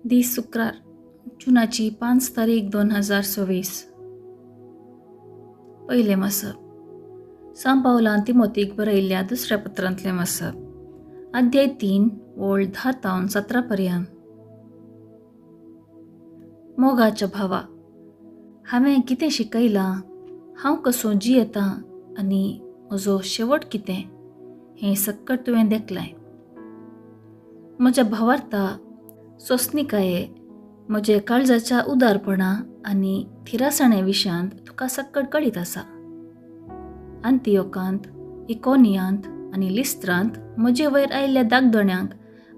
दीस शुक्रार जुनाची 5 तारीख 2026. पहिले मसब सांब पावलां तिमोथीक बरयल्ल्या दुसऱ्या पत्रांतले मसब अध्याय 3 ओळ 10 तावन 17 पर्यंत. मोगाच्या भावा, हांवें कितें शिकयलां, हांव कसो जियेतां आनी म्हजो शेवट कितें हें सक्कट तुवें देखलाय. म्हज्या भावार्था सोंसणिकाये, म्हजे काळजाच्या उदारपणा आनी थिरासणे विशयांत तुका सक्कट कळीत आसा. अंतियोकांत, इकोनियांत आनी लिस्त्रांत म्हजे वयर आयिल्ल्या दागदण्यांक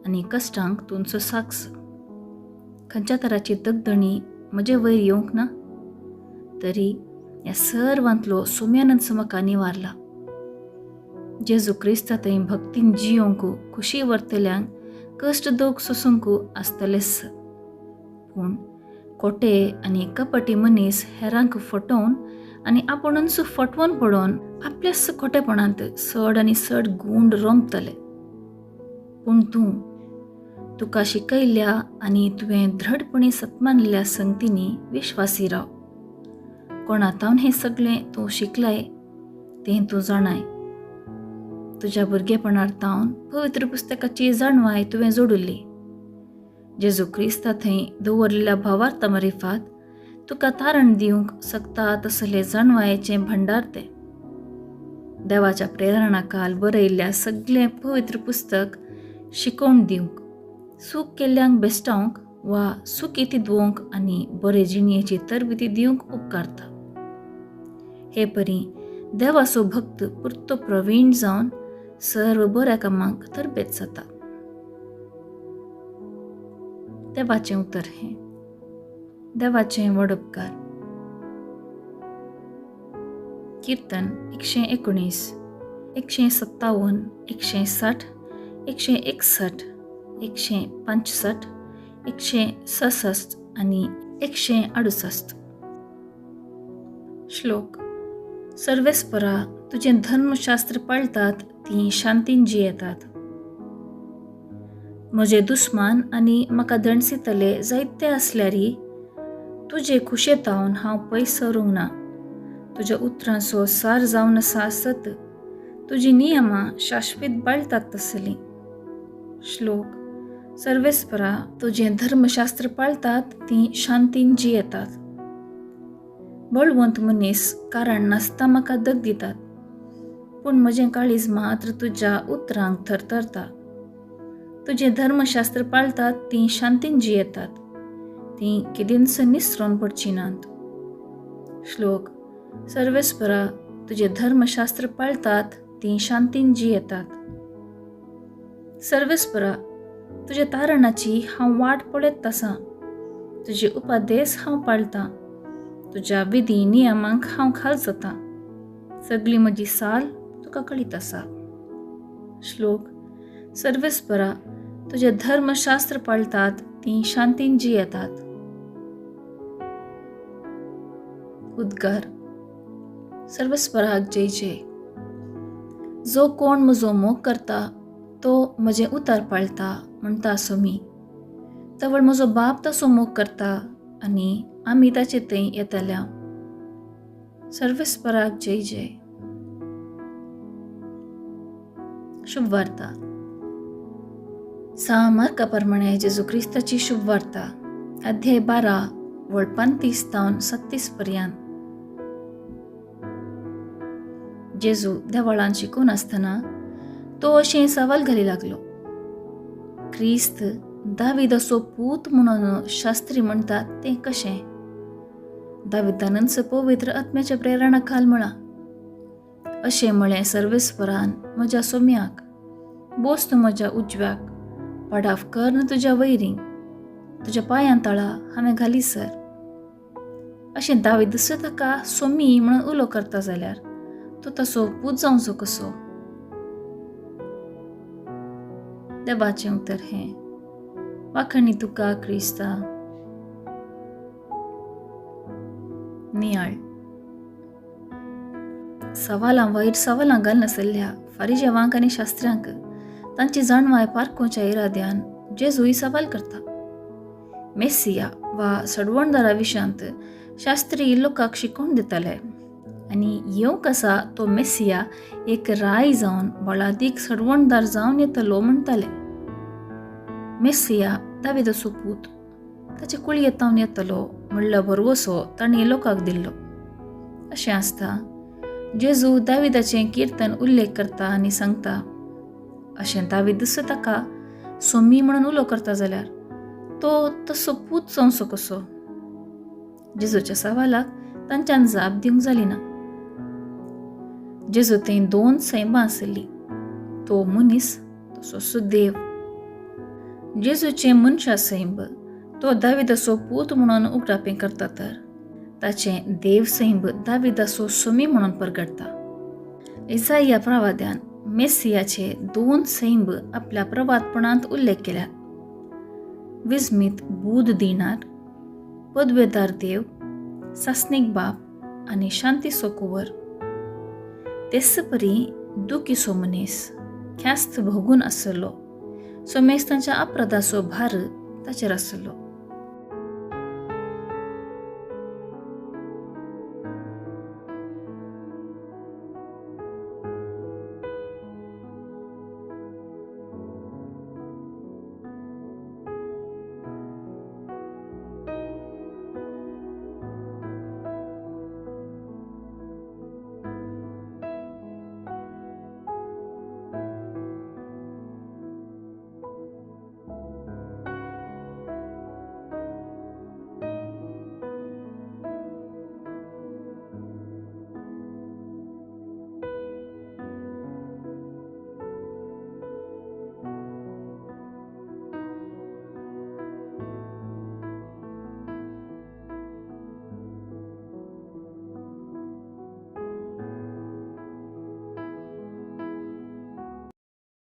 आनी कश्टांक तुमचो साक्ष. खंयच्या तराची दगदणी म्हजे वयर येवंक ना, तरी ह्या सर्वांतलो सोम्यानंद म्हाका निवारला. जेजू क्रिस्ता थंय भक्तीन जियोंकू खुशी वर्तल्यांक कश्ट दोग सोसूंकू आसतलेच. पूण खोटे आनी कपटी मनीस हेरांक फटोवन आनी आपुणूच फटवून पडोवन आपल्याच खोटेपणांत चड आनी चड गुंड रोंपतले. पूण तुका शिकयल्ल्या आनी तुवें दृढपणी सत्मानलेल्या संगतींनी विश्वासी राव. कोणातावन हें सगळें तूं शिकलाय तें तूं जाणाय. तुज्या भुरगेपणांतावन पवित्र पुस्तकाची जाणवाय तुवें जोडिल्ली. जेजू क्रिस्ता थंय दवरलेल्या भावार्था मरिफात तुका तारण दिवंक शकता तसले जाणवायेचें भंडार तें. देवाच्या प्रेरणा काल बरयल्ल्या सगळें पवित्र पुस्तक शिकोवन दिवंक, सूख केल्ल्यांक बेश्टावंक वा सूख इतिदवंक आनी बरे जिणेची तरबिती दिवंक उपकारता. हे परी देवाचो भक्त पुर्तो प्रवीण जावन सर्व बऱ्या कामांक तरबेज जाता. देवाचें उतर हें. देवाचें व्हड उपकार. कीर्तन 119, 157, 160, 161, 165, 166 आनी 168. श्लोक. सर्वेस्परा, तुजें धर्मशास्त्र पाळतात तीं शांतीन जियेतात. म्हजे दुस्मान आनी म्हाका दंडसितले जायते आसल्यारी तुजे खुशेतावन हांव पयस सरूंक ना. तुज्या उतरांचो सार जावन आसा सत, तुजी नियमां शाश्वीत बाळतात तसलीं. श्लोक. सर्वेस्परा, तुजें धर्मशास्त्र पाळतात तीं शांतीन जियेतात. बळवंत मनीस कारण नासता म्हाका दग दितात, पूण म्हजें काळीज मात्र तुज्या उतरांक थरथरता. तुजें धर्मशास्त्र पाळतात तीं शांतीन जियेतात, तीं केदींच निसरोन पडचीं नात. श्लोक. सर्वेस्परा, तुजें धर्मशास्त्र पाळतात तीं शांतीन जियेतात. सर्वेस्परा, तुज्या तारणाची हांव वाट पळयत आसां. तुजे उपादेश हांव पाळतां. तुज्या विधी नियमांक हांव खाल जातां. सगळी म्हजी साल तुका कळीत आसा. श्लोक. सर्वेस्परा, तुजें धर्मशास्त्र पाळतात तीं शांतीन जियेतात. उद्गार. सर्वेस्पराक जय जय. जो कोण म्हजो मोग करता तो म्हजें उतार पाळता म्हणटा असो मी. तवळ म्हजो बाप तसो मोग करता आनी आमी ताचे थंय येतल्या. सर्वेस्पराक जय जय. शुभ वार्ता. मार्का प्रमाणे जेजू क्रिस्ताची शुभ वार्ता अध्याय 12 वळ 35 तावन 36 पर्यंत. जेजू देवळांत शिकून आसतना तो अशें सवाल घाली लागलो. क्रिस्त दाविदाचो पूत म्हणून शास्त्री म्हणटात तें कशें? दाविदानच पवित्र आत्म्याच्या प्रेरणा खाल म्हणा. अशें म्हळें सर्वेस्परान म्हज्या सोम्याक. बोस तूं म्हज्या उजव्याक, पाडाव कर तुज्या वैरींक, तुज्या पांयां तळा हांवें घाली सर. अशें दाविदच ताका सोमी म्हणून उलो करता जाल्यार तो तसो पूत जावचो कसो? देवाचें उतर हें. वाखणी तुका क्रिस्ता. नियाळ. सवालां वयर सवालां घालून आसल्या फारिजेवांक आनी शास्त्र्यांक तांची जाणवाय पारखुच्या इराद्यान जेजूय सवाल करता. मेस्सिया वा सडवणदारा विशांत शास्त्री लोकांक शिकोवन दिताले आनी येवंक आसा तो मेस्सिया एक राय जावन बळादीक सडवणदार जावन येतलो म्हणटाले. मेस्सिया दाविदाचो पूत ताचे कुळयेंतावन येतलो म्हणलो भरवसो तांणी लोकांक दिल्लो. अशें आसता जेजू दाविदाचें किर्तन उल्लेख करता आनी सांगता, अशें दावीद ताका सोमी म्हणून उलो करता जाल्यार तो तसो पूत जावचो कसो? जेजूच्या सवालाक तांच्यान जाप दिवंक जाली ना. जेजू थंय 2 सैमां आसली, तो मनीस तसोच देव. जेजूचें मनशा सैम तो दाविदाचो पूत म्हणून उगडापें करता तर ताचें देव सैम दाविदाचो सोमी म्हणून परगडटा. इसाइया प्रवाद्यान मेस्सियाचे 2 सैम आपल्या प्रवादपणांत उल्लेख केल्या. विस्मीत बूद दिणार, पदवेदार देव, सासनीक बाप आनी शांतीचो कुंवर. तेच परी दुखीचो मनीस, ख्यास्त भोगून आसलो, सो मेस्तांच्या अपराधाचो भार ताचेर आसलो.